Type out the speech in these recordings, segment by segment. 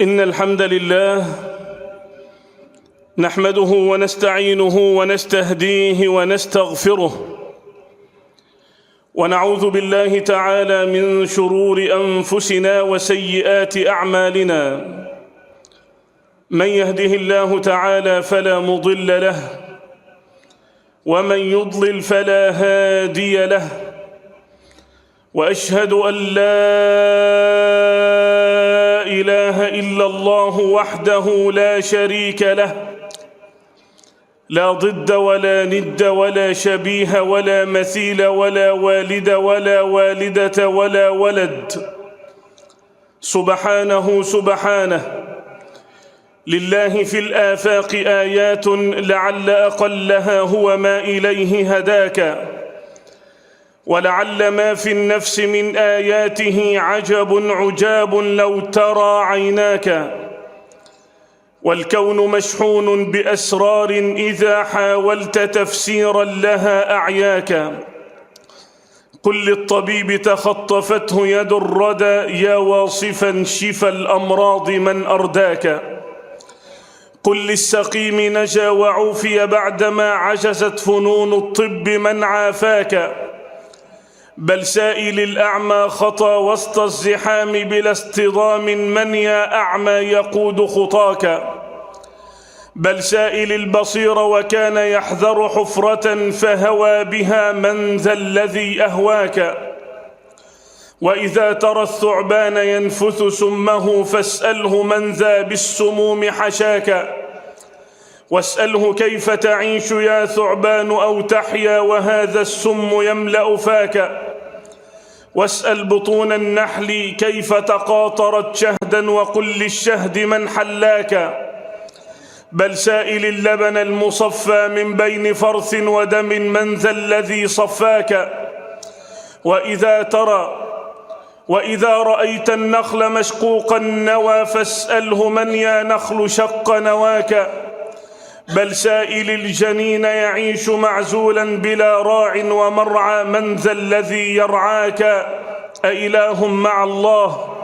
إن الحمد لله نحمده ونستعينه ونستهديه ونستغفره، ونعوذ بالله تعالى من شرور أنفسنا وسيئات أعمالنا. من يهده الله تعالى فلا مضل له، ومن يضلل فلا هادي له. وأشهد أن لا إله إلا الله وحده لا شريك له، لا ضد ولا ند ولا شبيه ولا مثيل ولا والد ولا والدة ولا ولد. سبحانه لله في الآفاق آيات لعل أقلها هو ما إليه هداك، ولعل ما في النفس من آياته عجب عجاب لو ترى عيناك. والكون مشحون بأسرار إذا حاولت تفسيرا لها أعياك. قل للطبيب تخطفته يد الردى يا واصفا شفى الأمراض من أرداك. قل للسقيم نجا وعوفي بعدما عجزت فنون الطب من عافاك. بل سائل الأعمى خطى وسط الزحام بلا اصطدام من يا أعمى يقود خطاك. بل سائل البصير وكان يحذر حفرة فهوى بها من ذا الذي أهواك. وإذا ترى الثعبان ينفث سمه فاسأله من ذا بالسموم حشاك. واسأله كيف تعيش يا ثعبان أو تحيا وهذا السم يملأ فاك. واسأل بطون النحل كيف تقاطرت شهدا وقل للشهد من حلاك. بل سائل اللبن المصفى من بين فرث ودم من ذا الذي صفاك. وإذا رأيت النخل مشقوق النوى فاسأله من يا نخل شق نواك. بل سائل الجنين يعيش معزولا بلا راع ومرعى من ذا الذي يرعاك. أإله مع الله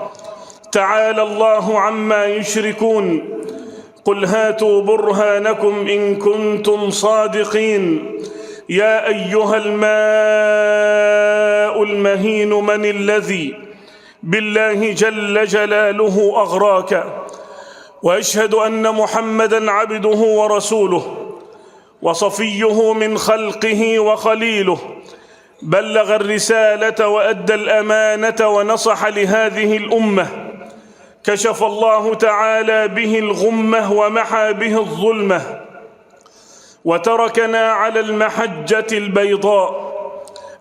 تعالى الله عما يشركون. قل هاتوا برهانكم إن كنتم صادقين. يا أيها الماء المهين من الذي بالله جل جلاله أغراك. وأشهد أن محمدًا عبده ورسوله وصفيه من خلقه وخليله. بلغ الرسالة وأدى الأمانة ونصح لهذه الأمة. كشف الله تعالى به الغمة ومحى به الظلمة، وتركنا على المحجة البيضاء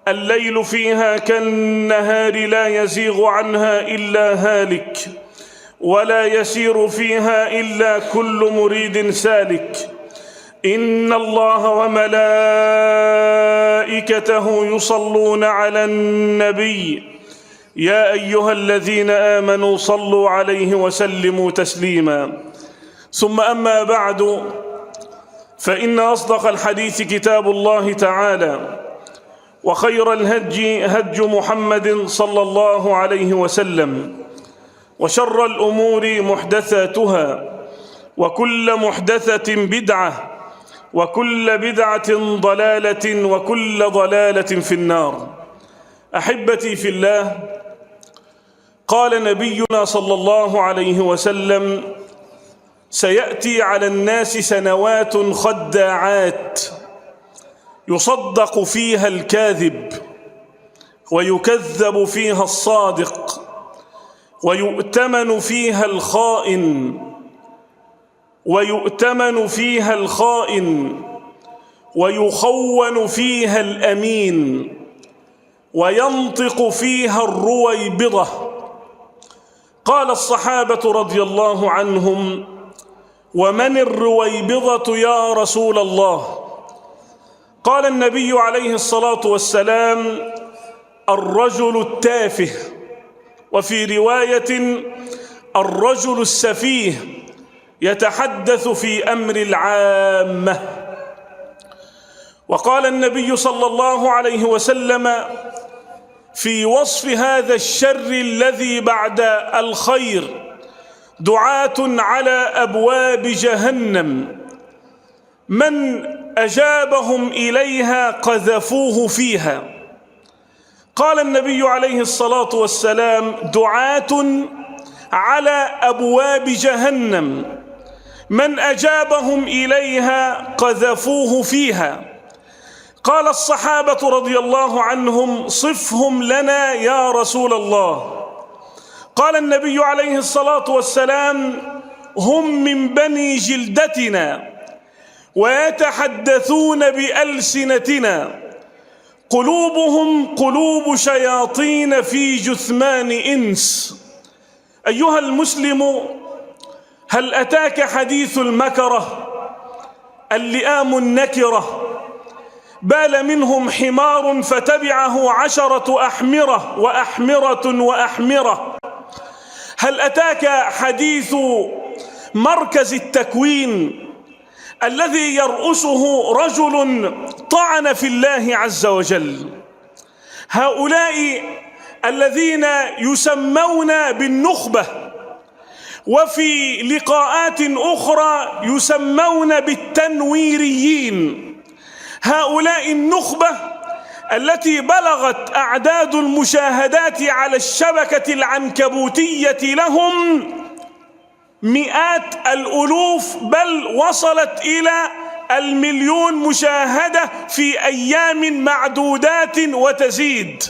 الليل فيها كالنهار لا يزيغ عنها إلا هالك، ولا يسير فيها إلا كل مريد سالك. إن الله وملائكته يصلون على النبي يا أيها الذين آمنوا صلوا عليه وسلموا تسليما. ثم أما بعد، فإن أصدق الحديث كتاب الله تعالى، وخير الهدي هدي محمد صلى الله عليه وسلم، وشر الأمور محدثاتها، وكل محدثة بدعة، وكل بدعة ضلالة، وكل ضلالة في النار. أحبتي في الله، قال نبينا صلى الله عليه وسلم: سيأتي على الناس سنوات خداعات يصدق فيها الكاذب ويكذب فيها الصادق، ويؤتمن فيها الخائن ويخون فيها الأمين، وينطق فيها الرويبضة. قال الصحابة رضي الله عنهم: ومن الرويبضة يا رسول الله؟ قال النبي عليه الصلاة والسلام: الرجل التافه، وفي رواية: الرجل السفيه يتحدث في أمر العامة. وقال النبي صلى الله عليه وسلم في وصف هذا الشر الذي بعد الخير: دعاة على أبواب جهنم من أجابهم إليها قذفوه فيها. قال النبي عليه الصلاة والسلام: دعاة على أبواب جهنم من أجابهم إليها قذفوه فيها. قال الصحابة رضي الله عنهم: صفهم لنا يا رسول الله. قال النبي عليه الصلاة والسلام: هم من بني جلدتنا ويتحدثون بألسنتنا، قلوبهم قلوب شياطين في جثمان إنس. أيها المسلم، هل أتاك حديث المكرة اللئام النكرة؟ بال منهم حمار فتبعه 10 أحمرة وأحمرة وأحمرة. هل أتاك حديث مركز التكوين الذي يرأسه رجل طعن في الله عز وجل؟ هؤلاء الذين يسمون بالنخبة وفي لقاءات أخرى يسمون بالتنويريين، هؤلاء النخبة التي بلغت أعداد المشاهدات على الشبكة العنكبوتية لهم مئات الألوف، بل وصلت إلى 1,000,000 مشاهدة في أيام معدودات وتزيد.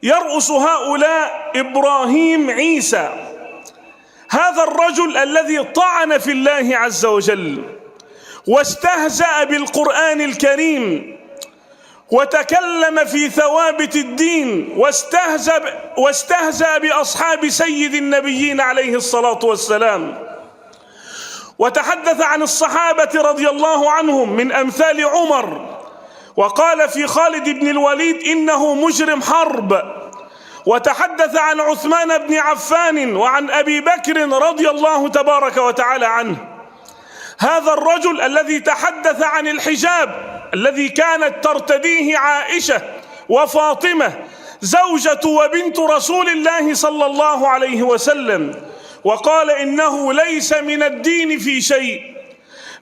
يرأس هؤلاء إبراهيم عيسى، هذا الرجل الذي طعن في الله عز وجل واستهزأ بالقرآن الكريم وتكلم في ثوابت الدين واستهزأ بأصحاب سيد النبيين عليه الصلاة والسلام، وتحدث عن الصحابة رضي الله عنهم من أمثال عمر، وقال في خالد بن الوليد إنه مجرم حرب، وتحدث عن عثمان بن عفان وعن أبي بكر رضي الله تبارك وتعالى عنه. هذا الرجل الذي تحدث عن الحجاب الذي كانت ترتديه عائشة وفاطمة زوجة وبنت رسول الله صلى الله عليه وسلم، وقال إنه ليس من الدين في شيء،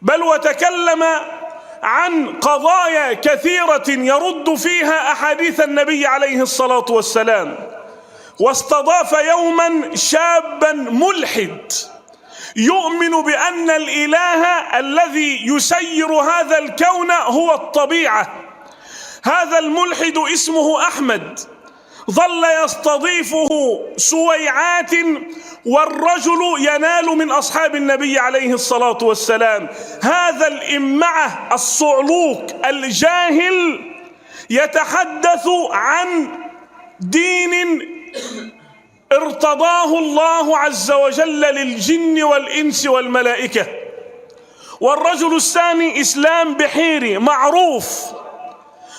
بل وتكلم عن قضايا كثيرة يرد فيها أحاديث النبي عليه الصلاة والسلام. واستضاف يوما شابا ملحد يؤمن بأن الإله الذي يسير هذا الكون هو الطبيعة. هذا الملحد اسمه أحمد، ظل يستضيفه سويعات، والرجل ينال من أصحاب النبي عليه الصلاة والسلام. هذا الإمعة الصعلوك الجاهل يتحدث عن دين ارتضاه الله عز وجل للجن والإنس والملائكة. والرجل الثاني إسلام بحيري معروف،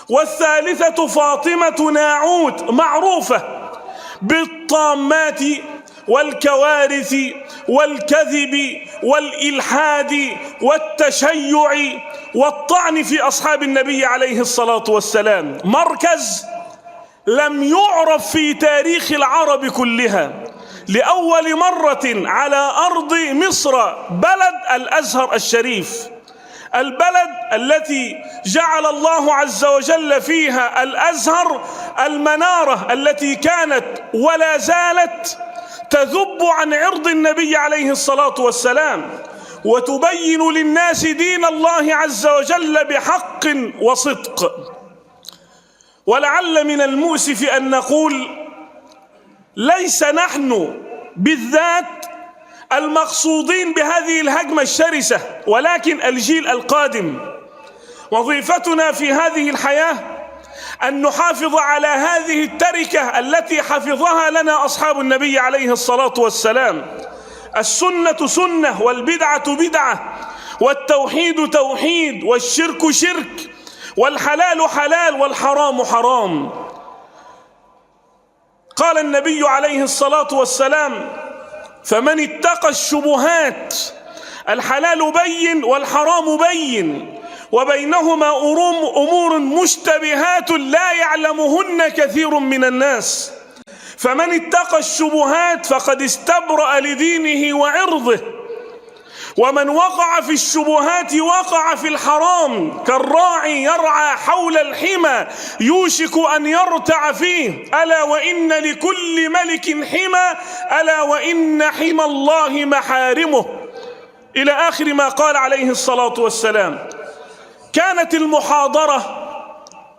والثالثة فاطمة ناعوت معروفة بالطامات والكوارث والكذب والإلحاد والتشيع والطعن في أصحاب النبي عليه الصلاة والسلام. مركز لم يعرف في تاريخ العرب كلها، لأول مرة على أرض مصر بلد الأزهر الشريف، البلد التي جعل الله عز وجل فيها الأزهر المنارة التي كانت ولا زالت تذب عن عرض النبي عليه الصلاة والسلام وتبين للناس دين الله عز وجل بحق وصدق. ولعل من المؤسف أن نقول ليس نحن بالذات المقصودين بهذه الهجمة الشرسة، ولكن الجيل القادم. وظيفتنا في هذه الحياة أن نحافظ على هذه التركة التي حفظها لنا أصحاب النبي عليه الصلاة والسلام. السنة سنة، والبدعة بدعة، والتوحيد توحيد، والشرك شرك، والحلال حلال، والحرام حرام. قال النبي عليه الصلاة والسلام: فمن اتقى الشبهات، الحلال بين والحرام بين، وبينهما أمور مشتبهات لا يعلمهن كثير من الناس، فمن اتقى الشبهات فقد استبرأ لدينه وعرضه، ومن وقع في الشبهات وقع في الحرام، كالراعي يرعى حول الحمى يوشك أن يرتع فيه، ألا وإن لكل ملك حمى، ألا وإن حمى الله محارمه، إلى آخر ما قال عليه الصلاة والسلام. كانت المحاضرة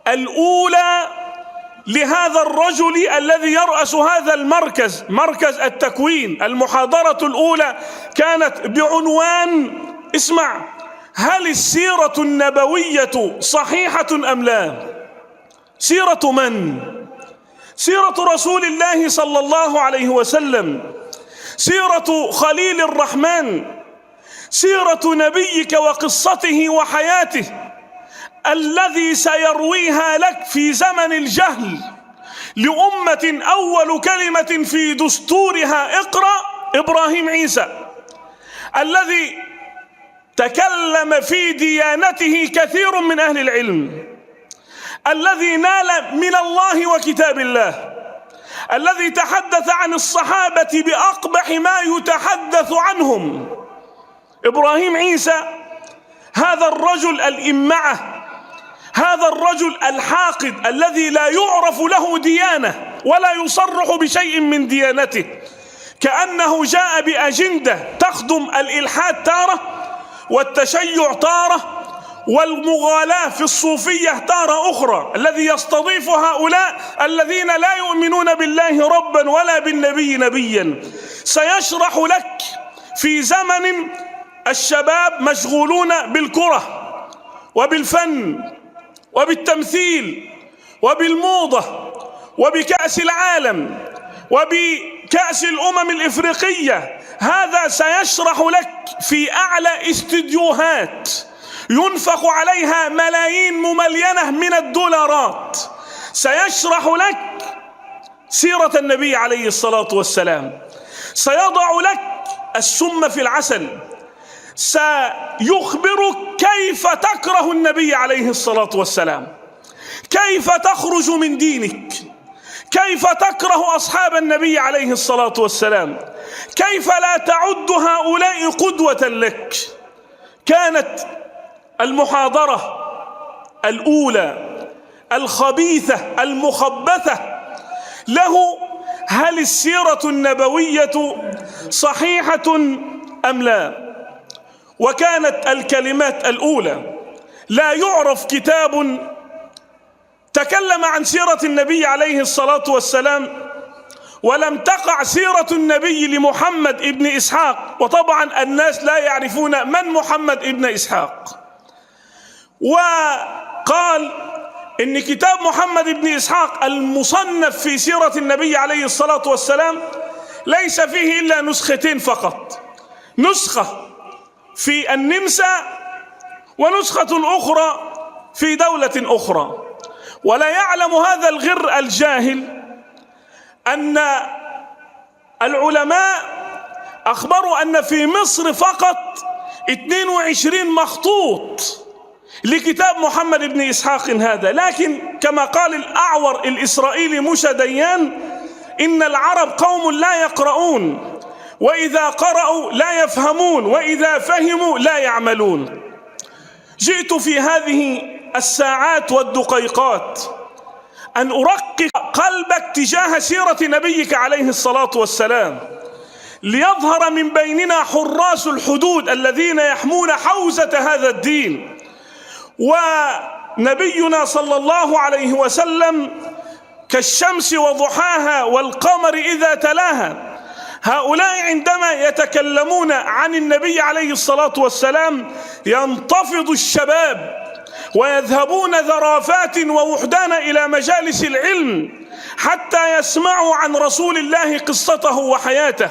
الأولى لهذا الرجل الذي يرأس هذا المركز، مركز التكوين، المحاضرة الأولى كانت بعنوان، اسمع: هل السيرة النبوية صحيحة أم لا؟ سيرة من؟ سيرة رسول الله صلى الله عليه وسلم، سيرة خليل الرحمن، سيرة نبيك وقصته وحياته الذي سيرويها لك في زمن الجهل لأمة أول كلمة في دستورها اقرأ إبراهيم عيسى، الذي تكلم في ديانته كثير من أهل العلم، الذي نال من الله وكتاب الله، الذي تحدث عن الصحابة بأقبح ما يتحدث عنهم. إبراهيم عيسى، هذا الرجل الإمعة، هذا الرجل الحاقد الذي لا يعرف له ديانة ولا يصرح بشيء من ديانته، كأنه جاء بأجندة تخدم الإلحاد تارة، والتشيع تارة، والمغالاة في الصوفية تارة أخرى، الذي يستضيف هؤلاء الذين لا يؤمنون بالله ربا ولا بالنبي نبيا. سيشرح لك في زمن الشباب مشغولون بالكرة وبالفن وبالتمثيل وبالموضة وبكأس العالم وبكأس الأمم الإفريقية، هذا سيشرح لك في أعلى استديوهات ينفق عليها ملايين مملينة من الدولارات، سيشرح لك سيرة النبي عليه الصلاة والسلام، سيضع لك السم في العسل، سيخبرك كيف تكره النبي عليه الصلاة والسلام، كيف تخرج من دينك، كيف تكره أصحاب النبي عليه الصلاة والسلام، كيف لا تعد هؤلاء قدوة لك. كانت المحاضرة الأولى الخبيثة المخبثة له: هل السيرة النبوية صحيحة أم لا؟ وكانت الكلمات الأولى: لا يعرف كتاب تكلم عن سيرة النبي عليه الصلاة والسلام ولم تقع سيرة النبي لمحمد ابن إسحاق. وطبعا الناس لا يعرفون من محمد ابن إسحاق، وقال إن كتاب محمد ابن إسحاق المصنف في سيرة النبي عليه الصلاة والسلام ليس فيه إلا نسختين فقط، نسخة في النمسا ونسخة أخرى في دولة أخرى. ولا يعلم هذا الغر الجاهل أن العلماء أخبروا أن في مصر فقط 22 مخطوط لكتاب محمد بن إسحاق هذا. لكن كما قال الأعور الإسرائيلي موسى ديان: إن العرب قوم لا يقرؤون، وإذا قرأوا لا يفهمون، وإذا فهموا لا يعملون. جئت في هذه الساعات والدقيقات أن أرقق قلبك تجاه سيرة نبيك عليه الصلاة والسلام، ليظهر من بيننا حراس الحدود الذين يحمون حوزة هذا الدين. ونبينا صلى الله عليه وسلم كالشمس وضحاها والقمر إذا تلاها. هؤلاء عندما يتكلمون عن النبي عليه الصلاة والسلام ينتفض الشباب ويذهبون ذرافات ووحدان إلى مجالس العلم حتى يسمعوا عن رسول الله قصته وحياته،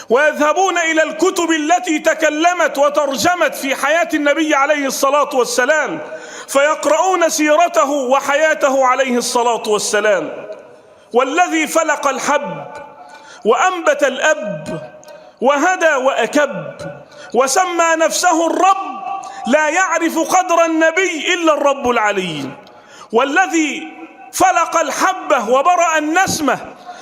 ويذهبون إلى الكتب التي تكلمت وترجمت في حياة النبي عليه الصلاة والسلام فيقرؤون سيرته وحياته عليه الصلاة والسلام. والذي فلق الحب وأنبت الأب وهدى وأكب وسمى نفسه الرب لا يعرف قدر النبي إلا الرب العلي. والذي فلق الحبة وبرأ النسمة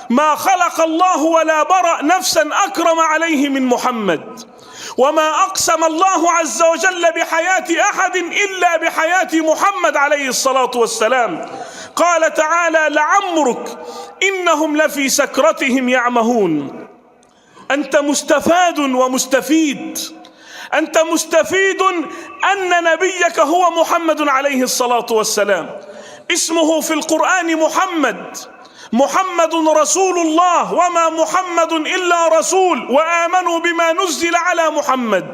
ما خلق الله ولا برأ نفسا أكرم عليه من محمد، وما أقسم الله عز وجل بحياة أحد إلا بحياة محمد عليه الصلاة والسلام. قال تعالى: لعمرك إنهم لفي سكرتهم يعمهون. أنت مستفاد ومستفيد، أنت مستفيد أن نبيك هو محمد عليه الصلاة والسلام. اسمه في القرآن محمد، محمد رسول الله، وما محمد إلا رسول، وآمنوا بما نزل على محمد.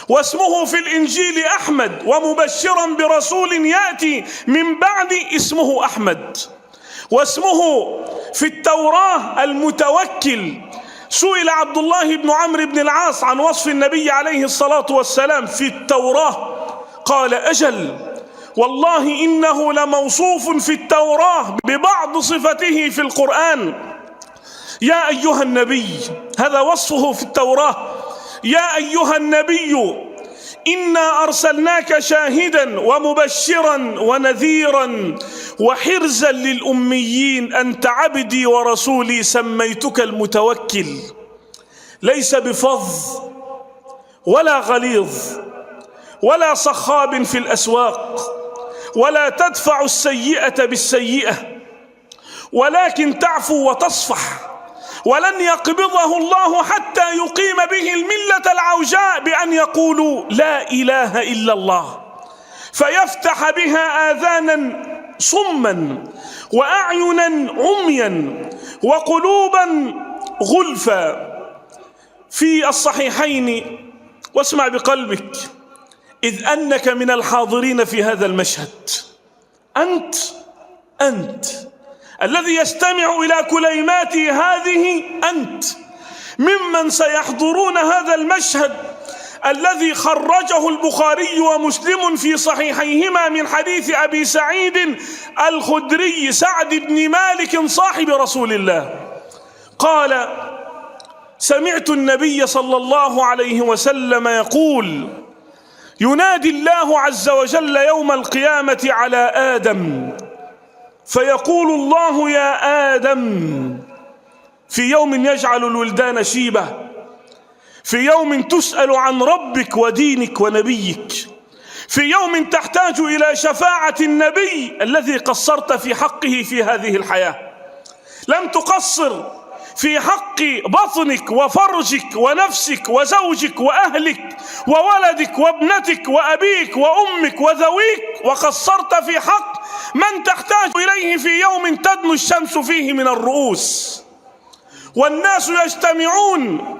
واسمه في الإنجيل أحمد، ومبشرا برسول يأتي من بعد اسمه أحمد. واسمه في التوراة المتوكل. سئل عبد الله بن عمرو بن العاص عن وصف النبي عليه الصلاة والسلام في التوراة، قال: أجل والله إنه لموصوف في التوراة ببعض صفته في القرآن. يا أيها النبي، هذا وصفه في التوراة: يا أيها النبي إنا أرسلناك شاهدا ومبشرا ونذيرا وحرزا للأميين، أنت عبدي ورسولي سميتك المتوكل. ليس بفظ ولا غليظ ولا صخاب في الأسواق، ولا تدفع السيئة بالسيئة، ولكن تعفو وتصفح. ولن يقبضه الله حتى يقيم به الملة العوجاء بأن يقولوا لا إله إلا الله، فيفتح بها آذانا صما وأعينا عميا وقلوبا غلفا. في الصحيحين: واسمع بقلبك إذ أنك من الحاضرين في هذا المشهد، أنت الذي يستمع إلى كلماتي هذه، أنت ممن سيحضرون هذا المشهد الذي خرجه البخاري ومسلم في صحيحيهما من حديث أبي سعيد الخدري سعد بن مالك صاحب رسول الله. قال: سمعت النبي صلى الله عليه وسلم يقول: ينادي الله عز وجل يوم القيامة على آدم فيقول الله: يا آدم، في يوم يجعل الولدان شيبة، في يوم تسأل عن ربك ودينك ونبيك، في يوم تحتاج إلى شفاعة النبي الذي قصرت في حقه في هذه الحياة. لم تقصر في حق بطنك وفرجك ونفسك وزوجك وأهلك وولدك وابنتك وأبيك وأمك وذويك، وقصرت في حق من تحتاج إليه في يوم تدنو الشمس فيه من الرؤوس، والناس يجتمعون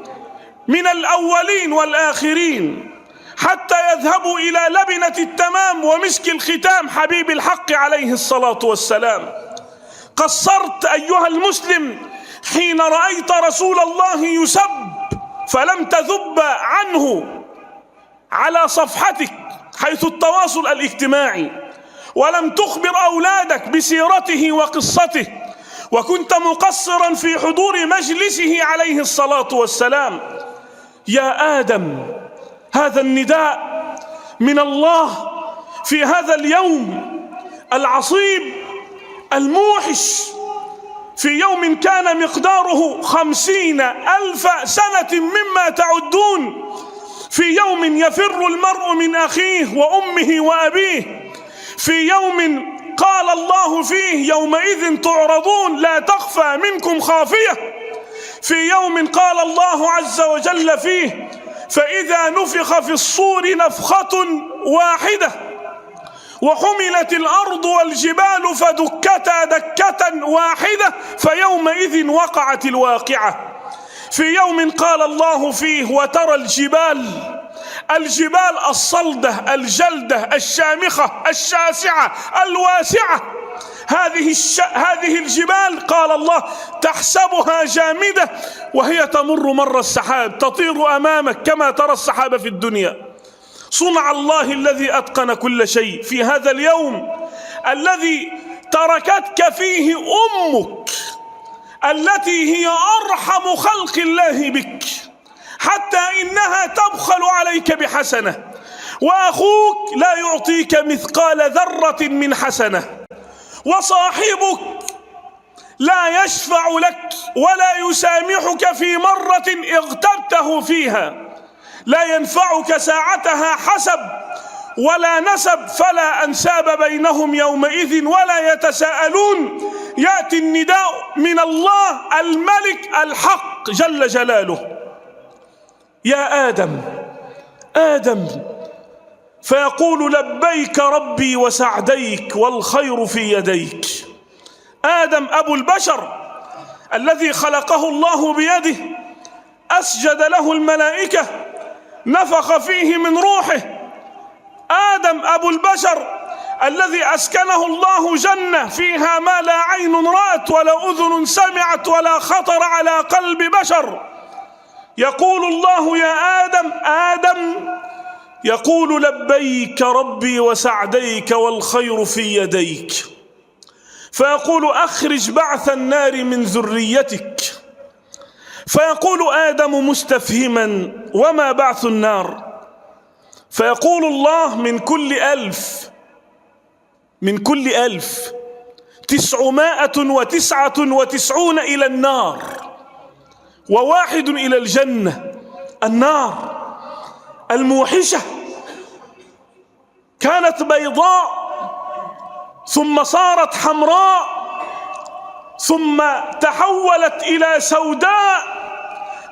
من الأولين والآخرين حتى يذهبوا إلى لبنة التمام ومسك الختام حبيب الحق عليه الصلاة والسلام. قصرت أيها المسلم حين رأيت رسول الله يسب فلم تذب عنه على صفحتك حيث التواصل الاجتماعي، ولم تخبر أولادك بسيرته وقصته، وكنت مقصرا في حضور مجلسه عليه الصلاة والسلام. يا آدم، هذا النداء من الله في هذا اليوم العصيب الموحش، في يوم كان مقداره 50,000 سنة مما تعدون، في يوم يفر المرء من أخيه وأمه وأبيه، في يوم قال الله فيه: يومئذ تعرضون لا تخفى منكم خافية، في يوم قال الله عز وجل فيه: فإذا نفخ في الصور نفخة واحدة وحملت الأرض والجبال فدكتا دكة واحدة فيومئذ وقعت الواقعة، في يوم قال الله فيه: وترى الجبال الصلدة الجلدة الشامخة الشاسعة الواسعة، هذه الجبال قال الله: تحسبها جامدة وهي تمر مر السحاب، تطير أمامك كما ترى السحاب في الدنيا. صنع الله الذي أتقن كل شيء في هذا اليوم الذي تركتك فيه أمك التي هي أرحم خلق الله بك، حتى إنها تبخل عليك بحسنة، وأخوك لا يعطيك مثقال ذرة من حسنة، وصاحبك لا يشفع لك ولا يسامحك في مرة اغتبته فيها، لا ينفعك ساعتها حسب ولا نسب، فلا أنساب بينهم يومئذ ولا يتساءلون. يأتي النداء من الله الملك الحق جل جلاله: يا آدم آدم، فيقول: لبيك ربي وسعديك والخير في يديك. آدم أبو البشر الذي خلقه الله بيده، أسجد له الملائكة، نفخ فيه من روحه. آدم أبو البشر الذي أسكنه الله جنة فيها ما لا عين رأت ولا أذن سمعت ولا خطر على قلب بشر. يقول الله: يا آدم آدم، يقول: لبيك ربي وسعديك والخير في يديك. فيقول: أخرج بعث النار من ذريتك. فيقول آدم مستفهما: وما بعث النار؟ فيقول الله: من كل 1999 إلى النار وواحد إلى الجنة. النار الموحشة كانت بيضاء ثم صارت حمراء ثم تحولت إلى سوداء.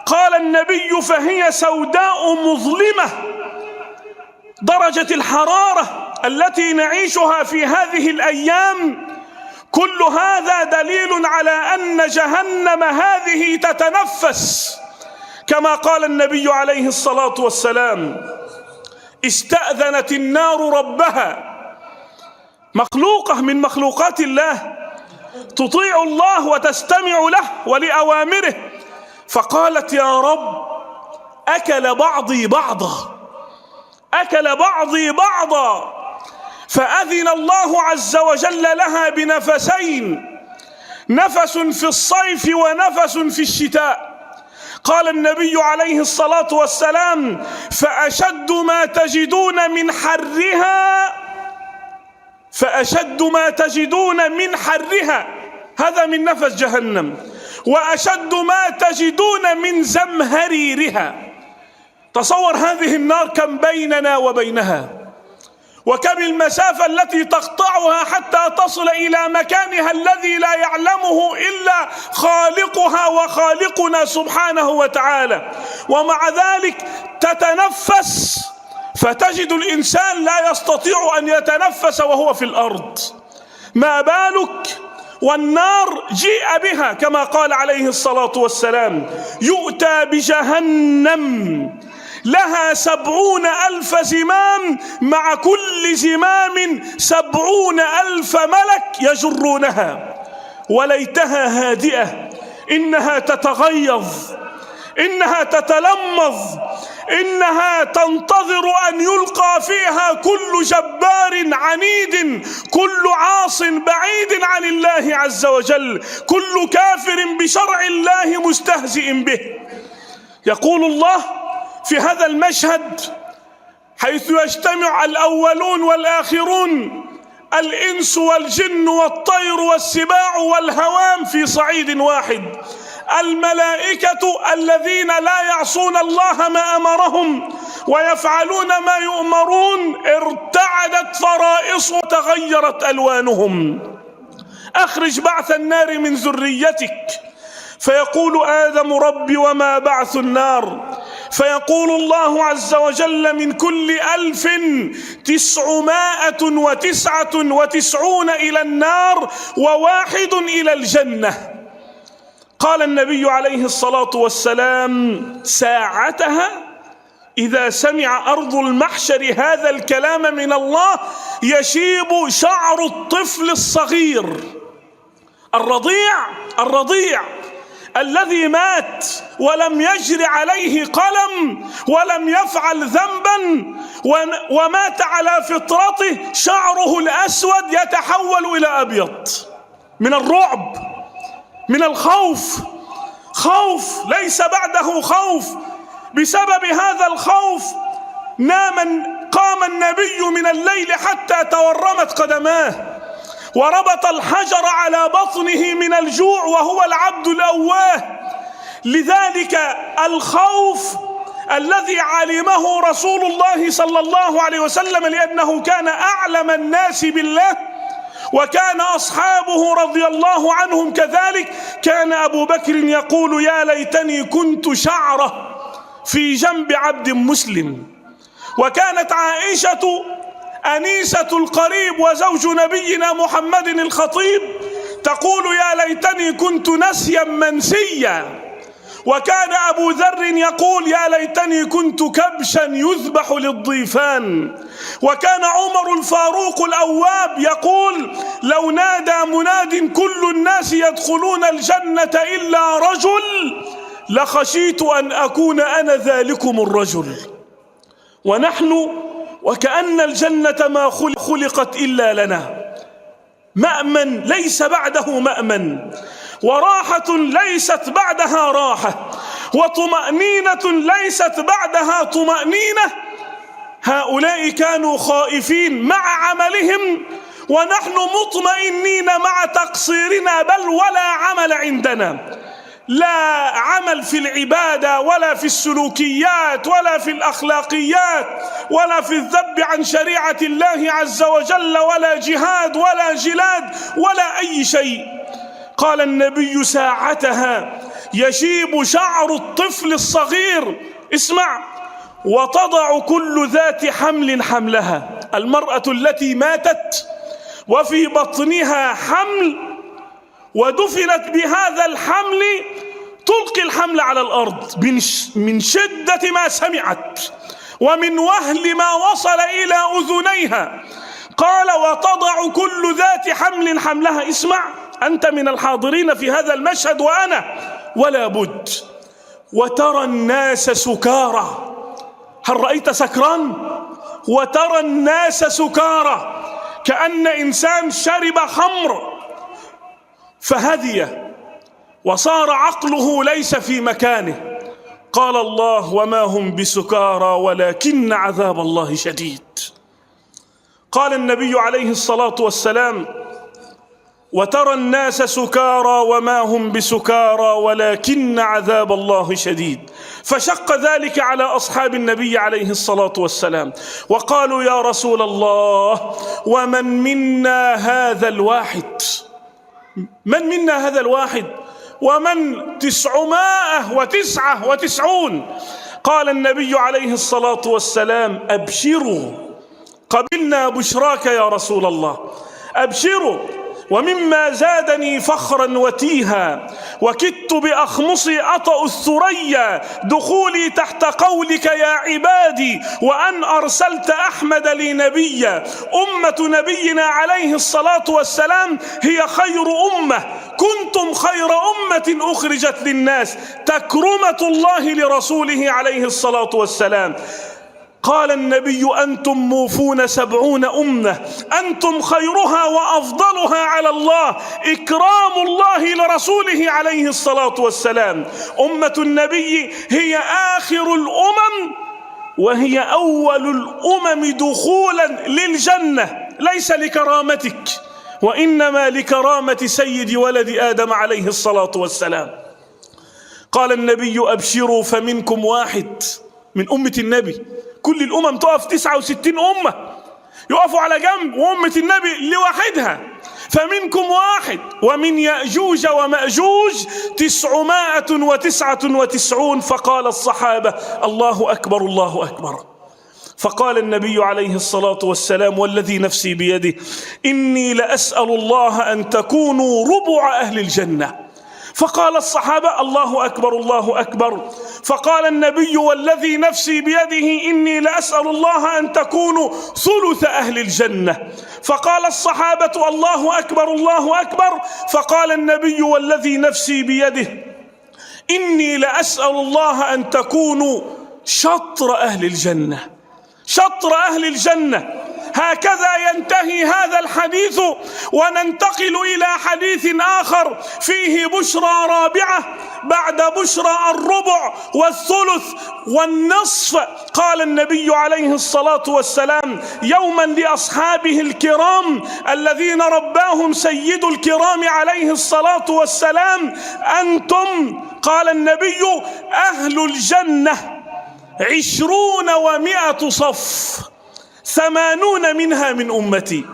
قال النبي: فهي سوداء مظلمة. درجة الحرارة التي نعيشها في هذه الأيام، كل هذا دليل على أن جهنم هذه تتنفس، كما قال النبي عليه الصلاة والسلام: استأذنت النار ربها. مخلوقة من مخلوقات الله، تطيع الله وتستمع له ولأوامره، فقالت: يا رب، أكل بعضي بعضا، أكل بعضي بعضا. فأذن الله عز وجل لها بنفسين: نفس في الصيف ونفس في الشتاء. قال النبي عليه الصلاة والسلام: فأشد ما تجدون من حرها، فأشد ما تجدون من حرها، هذا من نفس جهنم، وأشد ما تجدون من زمهريرها. تصور هذه النار كم بيننا وبينها، وكم المسافة التي تقطعها حتى تصل إلى مكانها الذي لا يعلمه إلا خالقها وخالقنا سبحانه وتعالى. ومع ذلك تتنفس، فتجد الإنسان لا يستطيع أن يتنفس وهو في الأرض، ما بالك والنار جيء بها كما قال عليه الصلاة والسلام: يؤتى بجهنم لها 70,000 زمام، مع كل زمام 70,000 ملك يجرونها. وليتها هادئة، إنها تتغيظ، إنها تتلمظ، إنها تنتظر أن يلقى فيها كل جبار عنيد، كل عاص بعيد عن الله عز وجل، كل كافر بشرع الله مستهزئ به. يقول الله في هذا المشهد حيث يجتمع الأولون والآخرون، الإنس والجن والطير والسباع والهوام في صعيد واحد، الملائكة الذين لا يعصون الله ما أمرهم ويفعلون ما يؤمرون، ارتعدت فرائص وتغيرت ألوانهم: أخرج بعث النار من ذريتك. فيقول آدم: ربي وما بعث النار؟ فيقول الله عز وجل: من كل 1999 إلى النار وواحد إلى الجنة. قال النبي عليه الصلاة والسلام: ساعتها إذا سمع أرض المحشر هذا الكلام من الله يشيب شعر الطفل الصغير الرضيع الذي مات ولم يجر عليه قلم ولم يفعل ذنبا ومات على فطرته، شعره الأسود يتحول إلى أبيض من الرعب، من الخوف، خوف ليس بعده خوف. بسبب هذا الخوف قام النبي من الليل حتى تورمت قدماه، وربط الحجر على بطنه من الجوع وهو العبد الأواه. لذلك الخوف الذي علمه رسول الله صلى الله عليه وسلم، لأنه كان أعلم الناس بالله وكان أصحابه رضي الله عنهم كذلك، كان أبو بكر يقول: يا ليتني كنت شعرة في جنب عبد مسلم. وكانت عائشة أنيسة القريب وزوج نبينا محمد الخطيب تقول: يا ليتني كنت نسيا منسيا. وكان أبو ذر يقول: يا ليتني كنت كبشا يذبح للضيفان. وكان عمر الفاروق الأواب يقول: لو نادى مناد كل الناس يدخلون الجنة إلا رجل لخشيت أن أكون أنا ذلكم الرجل. ونحن وكأن الجنة ما خلقت إلا لنا، مأمن ليس بعده مأمن، وراحة ليست بعدها راحة، وطمأنينة ليست بعدها طمأنينة. هؤلاء كانوا خائفين مع عملهم، ونحن مطمئنين مع تقصيرنا، بل ولا عمل عندنا، لا عمل في العبادة ولا في السلوكيات ولا في الأخلاقيات ولا في الذب عن شريعة الله عز وجل، ولا جهاد ولا جلاد ولا أي شيء. قال النبي ساعتها: يشيب شعر الطفل الصغير، اسمع: وتضع كل ذات حمل حملها. المرأة التي ماتت وفي بطنها حمل ودفنت بهذا الحمل تلقي الحمل على الأرض من شدة ما سمعت ومن وهل ما وصل إلى أذنيها. قال: وتضع كل ذات حمل حملها. اسمع، أنت من الحاضرين في هذا المشهد وأنا، ولا بد. وترى الناس سكارى. هل رأيت سكران؟ وترى الناس سكارى، كأن إنسان شرب خمر فهدي وصار عقله ليس في مكانه. قال الله: وما هم بسكارى ولكن عذاب الله شديد. قال النبي عليه الصلاة والسلام: وترى الناس سكارى وما هم بسكارى ولكن عذاب الله شديد. فشق ذلك على أصحاب النبي عليه الصلاة والسلام، وقالوا: يا رسول الله، ومن منا هذا الواحد؟ من منا هذا الواحد؟ ومن 999؟ قال النبي عليه الصلاة والسلام: أبشروا، قبلنا بشراك يا رسول الله، أبشروا. ومما زادني فخرا وتيها وكدت بأخمصي أطأ الثريا دخولي تحت قولك يا عبادي، وأن أرسلت أحمد لي نبيا. أمة نبينا عليه الصلاة والسلام هي خير أمة، كنتم خير أمة أخرجت للناس، تكرمة الله لرسوله عليه الصلاة والسلام. قال النبي: أنتم موفون 70 أمة، أنتم خيرها وأفضلها على الله، إكرام الله لرسوله عليه الصلاة والسلام. أمة النبي هي آخر الأمم وهي أول الأمم دخولا للجنة، ليس لكرامتك وإنما لكرامة سيد ولد آدم عليه الصلاة والسلام. قال النبي: أبشروا فمنكم واحد من أمة النبي. كل الأمم تقف 69 أمة يقفوا على جنب، وأمة النبي لوحدها، فمنكم واحد. ومن يأجوج ومأجوج 999. فقال الصحابة: الله أكبر الله أكبر. فقال النبي عليه الصلاة والسلام: والذي نفسي بيده إني لأسأل الله أن تكونوا ربع أهل الجنة. فقال الصحابة: الله أكبر الله أكبر. فقال النبي: والذي نفسي بيده إني لأسأل الله أن تكونوا ثلث أهل الجنة. فقال الصحابة: الله أكبر الله أكبر. فقال النبي: والذي نفسي بيده إني لأسأل الله أن تكونوا شطر أهل الجنة. شطر أهل الجنة. هكذا ينتهي هذا الحديث، وننتقل إلى حديث آخر فيه بشرى رابعة بعد بشرى الربع والثلث والنصف. قال النبي عليه الصلاة والسلام يوما لأصحابه الكرام الذين رباهم سيد الكرام عليه الصلاة والسلام: أنتم، قال النبي، أهل الجنة 20 و100 صف، 80 منها من أمتي،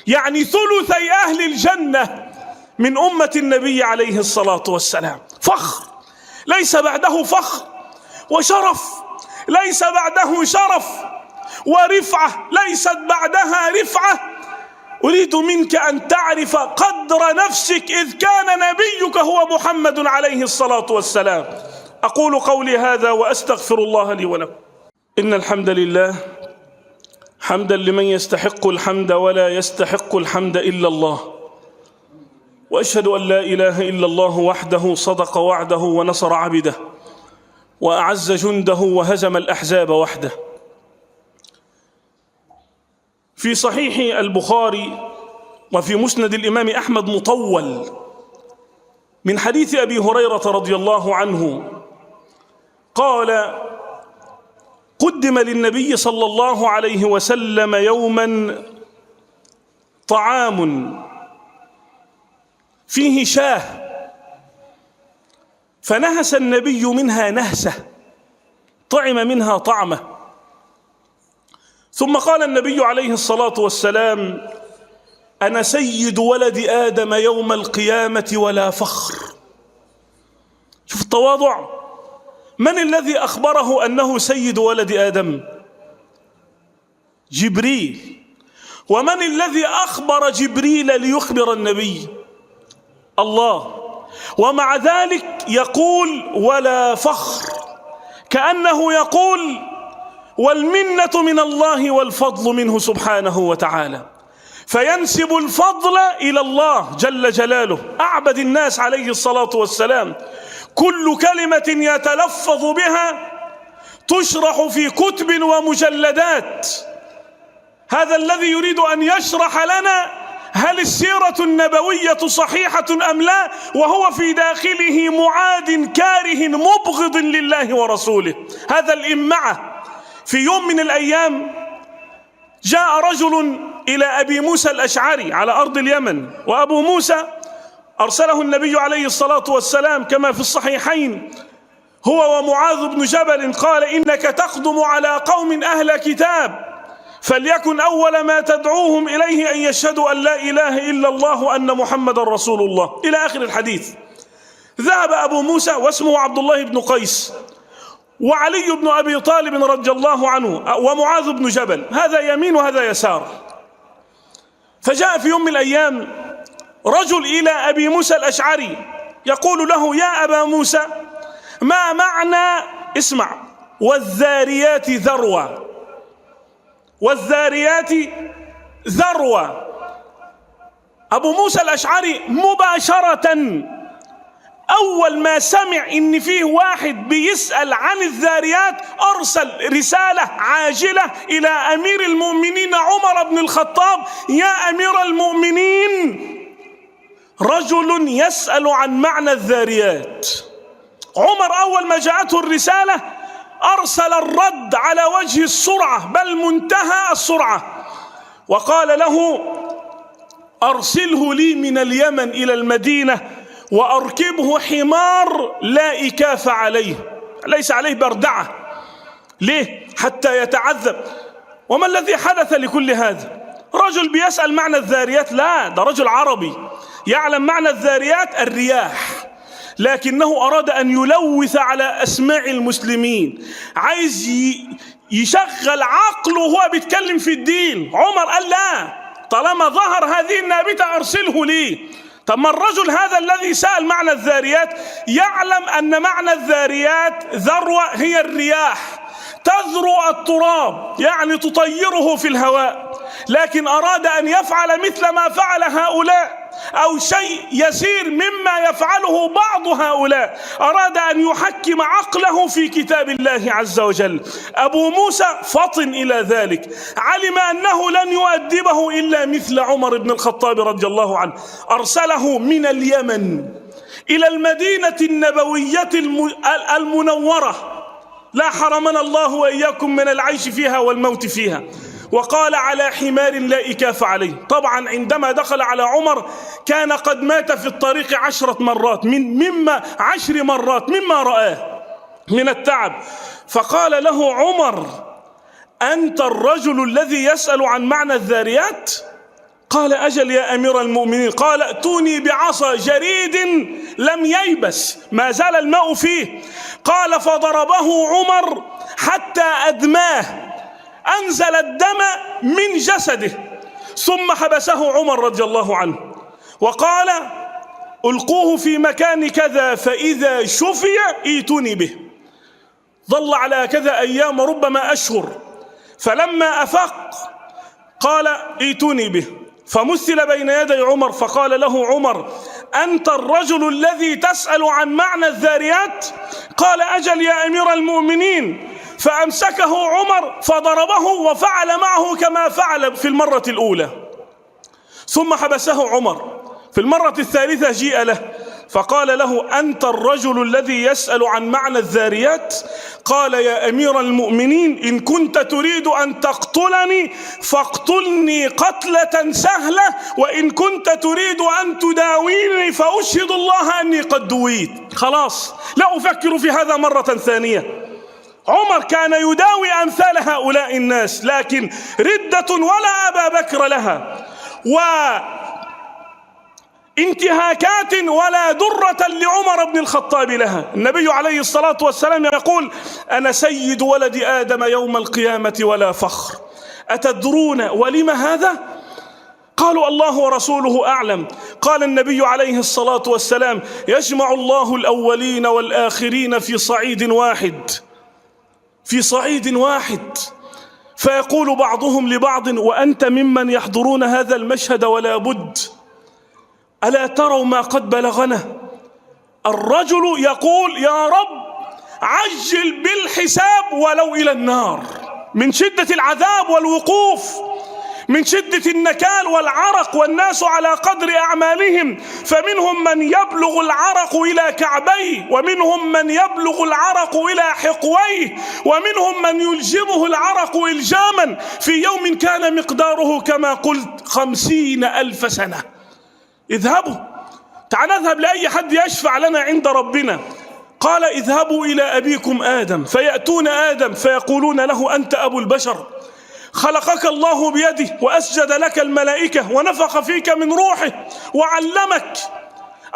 يعني ثلثي أهل الجنة من أمة النبي عليه الصلاة والسلام. فخر ليس بعده فخر، وشرف ليس بعده شرف، ورفعة ليست بعدها رفعة. أريد منك أن تعرف قدر نفسك إذ كان نبيك هو محمد عليه الصلاة والسلام. أقول قولي هذا وأستغفر الله لي ولكم. إن الحمد لله حمدا لمن يستحق الحمد ولا يستحق الحمد إلا الله، وأشهد أن لا إله إلا الله وحده صدق وعده ونصر عبده وأعز جنده وهزم الأحزاب وحده. في صحيح البخاري وفي مسند الإمام أحمد مطول من حديث أبي هريرة رضي الله عنه قال: قدم للنبي صلى الله عليه وسلم يوما طعام فيه شاه، فنهس النبي منها نهسة، طعم منها طعمة، ثم قال النبي عليه الصلاة والسلام: أنا سيد ولد آدم يوم القيامة ولا فخر. شوف التواضع. من الذي أخبره أنه سيد ولد آدم؟ جبريل. ومن الذي أخبر جبريل ليخبر النبي؟ الله. ومع ذلك يقول ولا فخر، كأنه يقول والمنة من الله والفضل منه سبحانه وتعالى، فينسب الفضل إلى الله جل جلاله أعبد الناس عليه الصلاة والسلام. كل كلمة يتلفظ بها تشرح في كتب ومجلدات. هذا الذي يريد أن يشرح لنا هل السيرة النبوية صحيحة أم لا، وهو في داخله معاد كاره مبغض لله ورسوله. هذا الإمعة. في يوم من الأيام جاء رجل إلى أبي موسى الأشعري على أرض اليمن، وأبو موسى أرسله النبي عليه الصلاة والسلام كما في الصحيحين هو ومعاذ بن جبل، قال: إنك تقدم على قوم أهل كتاب، فليكن أول ما تدعوهم إليه أن يشهدوا أن لا إله إلا الله وأن محمد رسول الله، إلى آخر الحديث. ذهب أبو موسى واسمه عبد الله بن قيس، وعلي بن أبي طالب رضي الله عنه، ومعاذ بن جبل، هذا يمين وهذا يسار. فجاء في يوم من الأيام رجل إلى أبي موسى الأشعري يقول له: يا أبا موسى، ما معنى، اسمع، والذاريات ذروة، والذاريات ذروة. أبو موسى الأشعري مباشرة أول ما سمع إن فيه واحد بيسأل عن الذاريات أرسل رسالة عاجلة إلى أمير المؤمنين عمر بن الخطاب: يا أمير المؤمنين، رجل يسأل عن معنى الذاريات. عمر أول ما جاءته الرسالة أرسل الرد على وجه السرعة، بل منتهى السرعة، وقال له: أرسله لي من اليمن إلى المدينة وأركبه حمار لا إكاف عليه، ليس عليه بردعة. ليه؟ حتى يتعذب. وما الذي حدث لكل هذا؟ رجل بيسأل معنى الذاريات؟ لا، ده رجل عربي يعلم معنى الذاريات الرياح، لكنه أراد أن يلوث على أسماع المسلمين، عايز يشغل عقله وهو بيتكلم في الدين. عمر قال: لا، طالما ظهر هذه النابتة أرسله لي. طب ما الرجل هذا الذي سأل معنى الذاريات يعلم أن معنى الذاريات ذروة، هي الرياح، تذرو التراب يعني تطيره في الهواء، لكن أراد أن يفعل مثل ما فعل هؤلاء، أو شيء يسير مما يفعله بعض هؤلاء، أراد أن يحكم عقله في كتاب الله عز وجل. أبو موسى فطن إلى ذلك، علم أنه لن يؤدبه إلا مثل عمر بن الخطاب رضي الله عنه، أرسله من اليمن إلى المدينة النبوية المنورة، لا حرمنا الله وإياكم من العيش فيها والموت فيها، وقال على حمار لا إكاف عليه. طبعا عندما دخل على عمر كان قد مات في الطريق 10 مرات 10 مرات مما رآه من التعب. فقال له عمر: أنت الرجل الذي يسأل عن معنى الذاريات؟ قال: أجل يا أمير المؤمنين. قال: ائتوني بعصا جريد لم ييبس، ما زال الماء فيه. قال: فضربه عمر حتى أدماه، أنزل الدم من جسده، ثم حبسه عمر رضي الله عنه وقال: ألقوه في مكان كذا فإذا شفي ائتوني به. ظل على كذا أيام ربما أشهر، فلما أفاق قال: ائتوني به، فمثل بين يدي عمر، فقال له عمر: أنت الرجل الذي تسأل عن معنى الذاريات؟ قال: أجل يا أمير المؤمنين. فأمسكه عمر فضربه وفعل معه كما فعل في المرة الأولى، ثم حبسه عمر. في المرة الثالثة جيء له فقال له: أنت الرجل الذي يسأل عن معنى الذاريات؟ قال: يا أمير المؤمنين، إن كنت تريد أن تقتلني فاقتلني قتلة سهلة، وإن كنت تريد أن تداويني فأشهد الله أني قد دويت. خلاص، لا أفكر في هذا مرة ثانية. عمر كان يداوي أمثال هؤلاء الناس، لكن ردة ولا أبا بكر لها، وانتهاكات ولا درة لعمر بن الخطاب لها. النبي عليه الصلاة والسلام يقول: أنا سيد ولد آدم يوم القيامة ولا فخر. أتدرون ولم هذا؟ قالوا: الله ورسوله أعلم. قال النبي عليه الصلاة والسلام: يجمع الله الأولين والآخرين في صعيد واحد، فيقول بعضهم لبعض: وأنت ممن يحضرون هذا المشهد ولا بد، ألا تروا ما قد بلغنا؟ الرجل يقول: يا رب عجل بالحساب ولو إلى النار، من شدة العذاب والوقوف، من شدة النكال والعرق، والناس على قدر أعمالهم، فمنهم من يبلغ العرق إلى كعبيه، ومنهم من يبلغ العرق إلى حقويه، ومنهم من يلجمه العرق إلجاما في يوم كان مقداره كما قلت 50,000 سنة. اذهبوا، تعال نذهب لأي حد يشفع لنا عند ربنا. قال: اذهبوا إلى أبيكم آدم، فيأتون آدم فيقولون له: أنت أبو البشر، خلقك الله بيده وأسجد لك الملائكة ونفخ فيك من روحه وعلمك،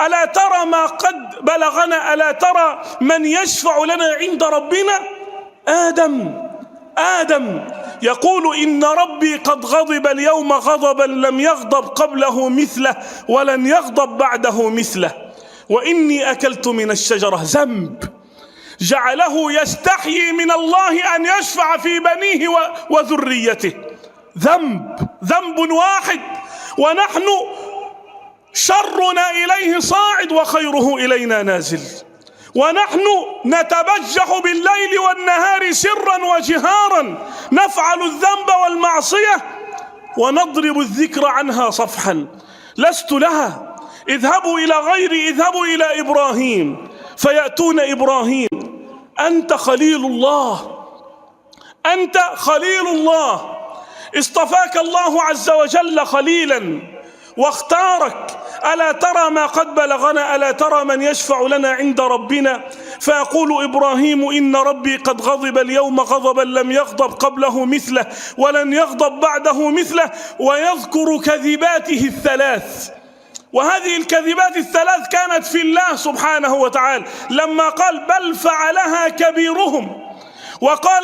ألا ترى ما قد بلغنا؟ ألا ترى من يشفع لنا عند ربنا؟ آدم يقول: إن ربي قد غضب اليوم غضبا لم يغضب قبله مثله ولن يغضب بعده مثله، وإني أكلت من الشجرة، ذنب جعله يستحيي من الله أن يشفع في بنيه وذريته، ذنب واحد، ونحن شرنا إليه صاعد وخيره إلينا نازل، ونحن نتبجح بالليل والنهار سرا وجهارا، نفعل الذنب والمعصية ونضرب الذكر عنها صفحا، لست لها. اذهبوا إلى غيري، اذهبوا إلى إبراهيم، فيأتون إبراهيم: أنت خليل الله، أنت خليل الله، اصطفاك الله عز وجل خليلا واختارك، ألا ترى ما قد بلغنا؟ ألا ترى من يشفع لنا عند ربنا؟ فيقول إبراهيم: إن ربي قد غضب اليوم غضبا لم يغضب قبله مثله ولن يغضب بعده مثله، ويذكر كذباته الثلاث. وهذه الكذبات الثلاث كانت في الله سبحانه وتعالى، لما قال: بل فعلها كبيرهم، وقال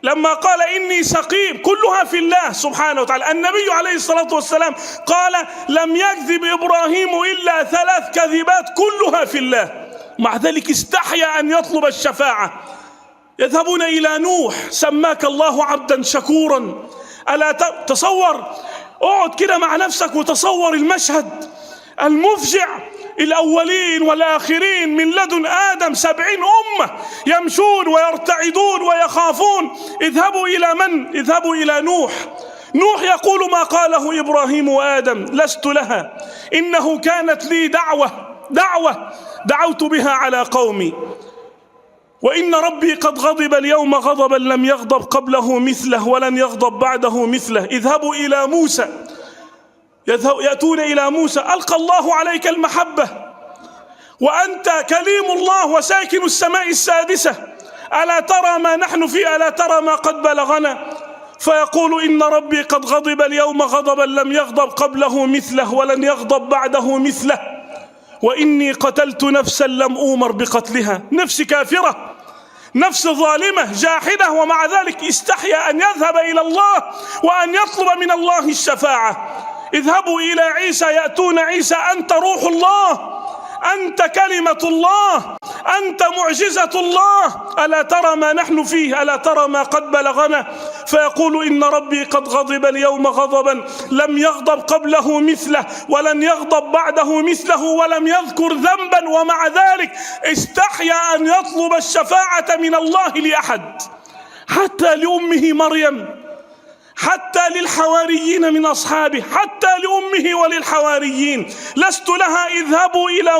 لما قال إني سقيم، كلها في الله سبحانه وتعالى. النبي عليه الصلاة والسلام قال: لم يكذب إبراهيم إلا 3 كذبات كلها في الله، مع ذلك استحيا أن يطلب الشفاعة. يذهبون إلى نوح: سماك الله عبدا شكورا، ألا تصور اقعد كده مع نفسك وتصور المشهد المفجع. الأولين والآخرين من لدن آدم 70 أمة يمشون ويرتعدون ويخافون. اذهبوا إلى من؟ اذهبوا إلى نوح. نوح يقول ما قاله إبراهيم وآدم: لست لها، إنه كانت لي دعوة دعوت بها على قومي، وإن ربي قد غضب اليوم غضبا لم يغضب قبله مثله ولن يغضب بعده مثله. اذهبوا إلى موسى، يأتون إلى موسى: ألقى الله عليك المحبة وأنت كليم الله وساكن السماء السادسة، ألا ترى ما نحن فيه؟ ألا ترى ما قد بلغنا؟ فيقول: إن ربي قد غضب اليوم غضبا لم يغضب قبله مثله ولن يغضب بعده مثله، وإني قتلت نفسا لم أؤمر بقتلها. نفس كافرة، نفس ظالمة جاحدة، ومع ذلك استحيا أن يذهب إلى الله وأن يطلب من الله الشفاعة. اذهبوا إلى عيسى، يأتون عيسى: أنت روح الله، أنت كلمة الله، أنت معجزة الله، ألا ترى ما نحن فيه؟ ألا ترى ما قد بلغنا؟ فيقول: إن ربي قد غضب اليوم غضبا لم يغضب قبله مثله ولن يغضب بعده مثله، ولم يذكر ذنبا، ومع ذلك استحيا أن يطلب الشفاعة من الله لأحد، حتى لأمه مريم، حتى للحواريين من أصحابه، حتى لأمه وللحواريين: لست لها، اذهبوا إلى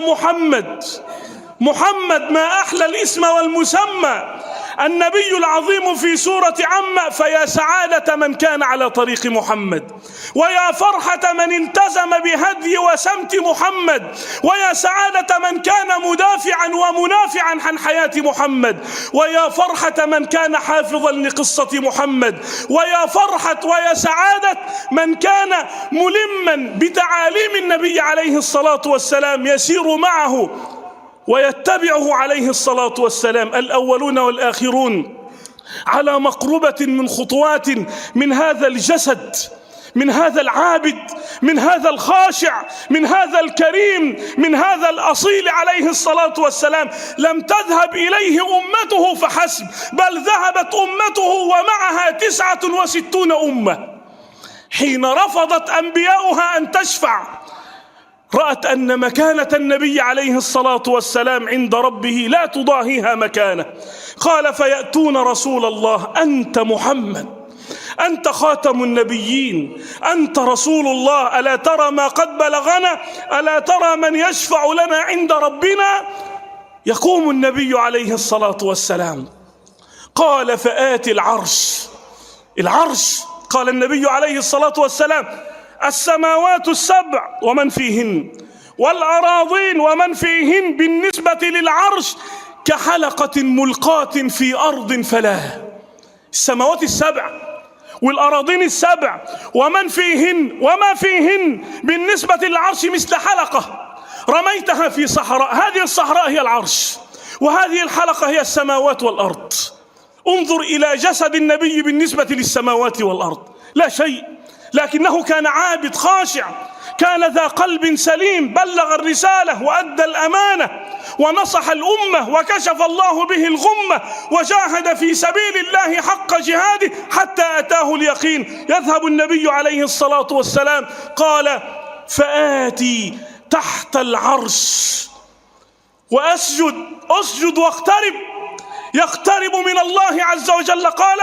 محمد ما أحلى الاسم والمسمى، النبي العظيم في سورة عم. فيا سعادة من كان على طريق محمد، ويا فرحة من التزم بهدي وسمت محمد، ويا سعادة من كان مدافعا ومنافعا عن حياة محمد، ويا فرحة من كان حافظا لقصة محمد، ويا فرحة ويا سعادة من كان ملما بتعاليم النبي عليه الصلاة والسلام، يسير معه ويتبعه عليه الصلاة والسلام. الأولون والآخرون على مقربة من خطوات من هذا الجسد، من هذا العابد، من هذا الخاشع، من هذا الكريم، من هذا الأصيل عليه الصلاة والسلام. لم تذهب إليه أمته فحسب، بل ذهبت أمته ومعها 69 أمة. حين رفضت أنبياؤها أن تشفع، رأت أن مكانة النبي عليه الصلاة والسلام عند ربه لا تضاهيها مكانة. قال: فيأتون رسول الله: أنت محمد، أنت خاتم النبيين، أنت رسول الله، ألا ترى ما قد بلغنا؟ ألا ترى من يشفع لنا عند ربنا؟ يقوم النبي عليه الصلاة والسلام. قال: فآتي العرش. قال النبي عليه الصلاة والسلام: السماوات السبع ومن فيهن، والأراضين ومن فيهن بالنسبة للعرش كحلقة ملقاة في أرض فلاة. السماوات السبع والأراضين السبع ومن فيهن وما فيهن بالنسبة للعرش مثل حلقة رميتها في صحراء، هذه الصحراء هي العرش، وهذه الحلقة هي السماوات والأرض. انظر إلى جسد النبي بالنسبة للسماوات والأرض، لا شيء، لكنه كان عابد خاشع، كان ذا قلب سليم، بلغ الرسالة وأدى الأمانة ونصح الأمة وكشف الله به الغمة وجاهد في سبيل الله حق جهاده حتى أتاه اليقين. يذهب النبي عليه الصلاة والسلام، قال: فآتي تحت العرش وأسجد واقترب، يقترب من الله عز وجل. قال: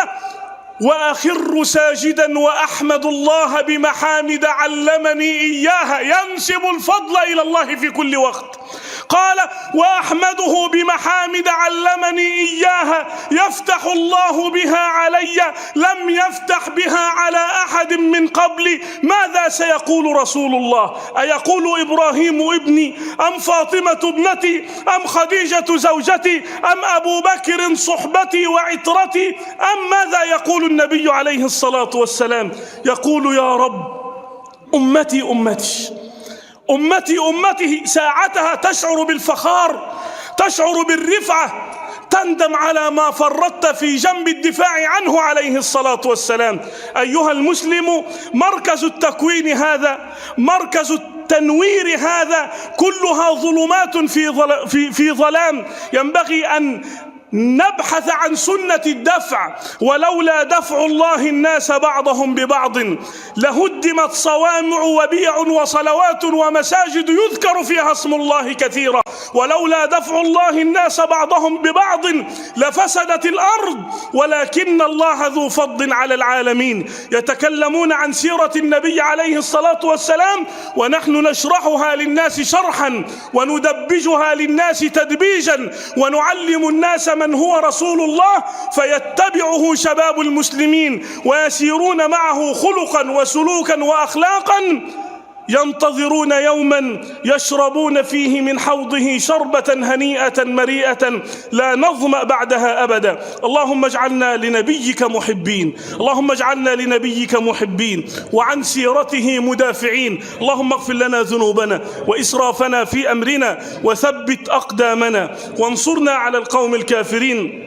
وأخر ساجدا وأحمد الله بمحامد علمني إياها، ينسب الفضل إلى الله في كل وقت. قال: وأحمده بمحامد علمني إياها يفتح الله بها علي لم يفتح بها على أحد من قبلي. ماذا سيقول رسول الله؟ أيقول إبراهيم ابني، أم فاطمة ابنتي، أم خديجة زوجتي، أم أبو بكر صحبتي وعترتي، أم ماذا يقول النبي عليه الصلاة والسلام؟ يقول: يا رب أمتي أمتي أمتي أمته. ساعتها تشعر بالفخار، تشعر بالرفعة، تندم على ما فرطت في جنب الدفاع عنه عليه الصلاة والسلام. أيها المسلم، مركز التكوين هذا، مركز التنوير هذا، كلها ظلمات في ظلام. ينبغي أن نبحث عن سنة الدفع. ولولا دفع الله الناس بعضهم ببعض لهدمت صوامع وبيع وصلوات ومساجد يذكر فيها اسم الله كثيرا. ولولا دفع الله الناس بعضهم ببعض لفسدت الأرض ولكن الله ذو فضل على العالمين. يتكلمون عن سيرة النبي عليه الصلاة والسلام ونحن نشرحها للناس شرحا وندبجها للناس تدبيجا ونعلم الناس من هو رسول الله فيتبعه شباب المسلمين ويسيرون معه خلقا وسلوكا وأخلاقا، ينتظرون يوما يشربون فيه من حوضه شربة هنيئة مريئة لا نظمأ بعدها أبدا. اللهم اجعلنا لنبيك محبين، اللهم اجعلنا لنبيك محبين وعن سيرته مدافعين. اللهم اغفر لنا ذنوبنا وإسرافنا في أمرنا وثبت أقدامنا وانصرنا على القوم الكافرين.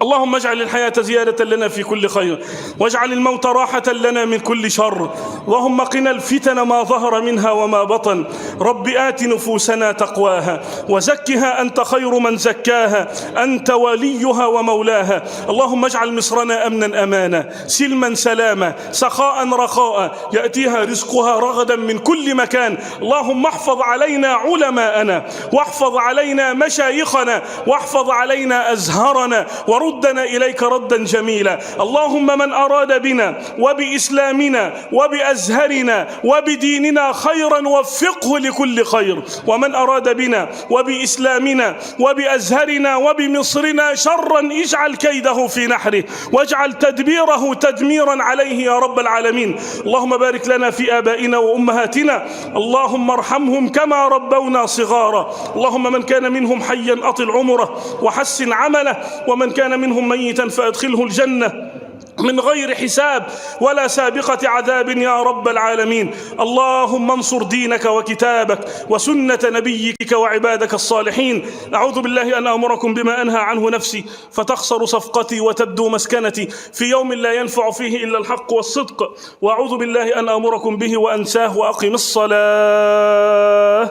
اللهم اجعل الحياة زيادة لنا في كل خير واجعل الموت راحة لنا من كل شر. اللهم قنا الفتن ما ظهر منها وما بطن. رب آت نفوسنا تقواها وزكها أنت خير من زكاها أنت وليها ومولاها. اللهم اجعل مصرنا أمنا أمانا سلما سلاما سخاء رخاء يأتيها رزقها رغدا من كل مكان. اللهم احفظ علينا علماءنا واحفظ علينا مشايخنا واحفظ علينا أزهرنا ردنا إليك ردا جميلا. اللهم من أراد بنا وبإسلامنا وبأزهرنا وبديننا خيرا وفقه لكل خير، ومن أراد بنا وبإسلامنا وبأزهرنا وبمصرنا شرا اجعل كيده في نحره واجعل تدبيره تدميرا عليه يا رب العالمين. اللهم بارك لنا في آبائنا وأمهاتنا، اللهم ارحمهم كما ربونا صغارا. اللهم من كان منهم حيا أطل عمره وحسن عمله ومن كان منهم ميتا فأدخله الجنة من غير حساب ولا سابقة عذاب يا رب العالمين. اللهم انصر دينك وكتابك وسنة نبيك وعبادك الصالحين. أعوذ بالله أن أمركم بما أنهى عنه نفسي فتخسر صفقتي وتبدو مسكنتي في يوم لا ينفع فيه إلا الحق والصدق، وأعوذ بالله أن أمركم به وأنساه وأقم الصلاة.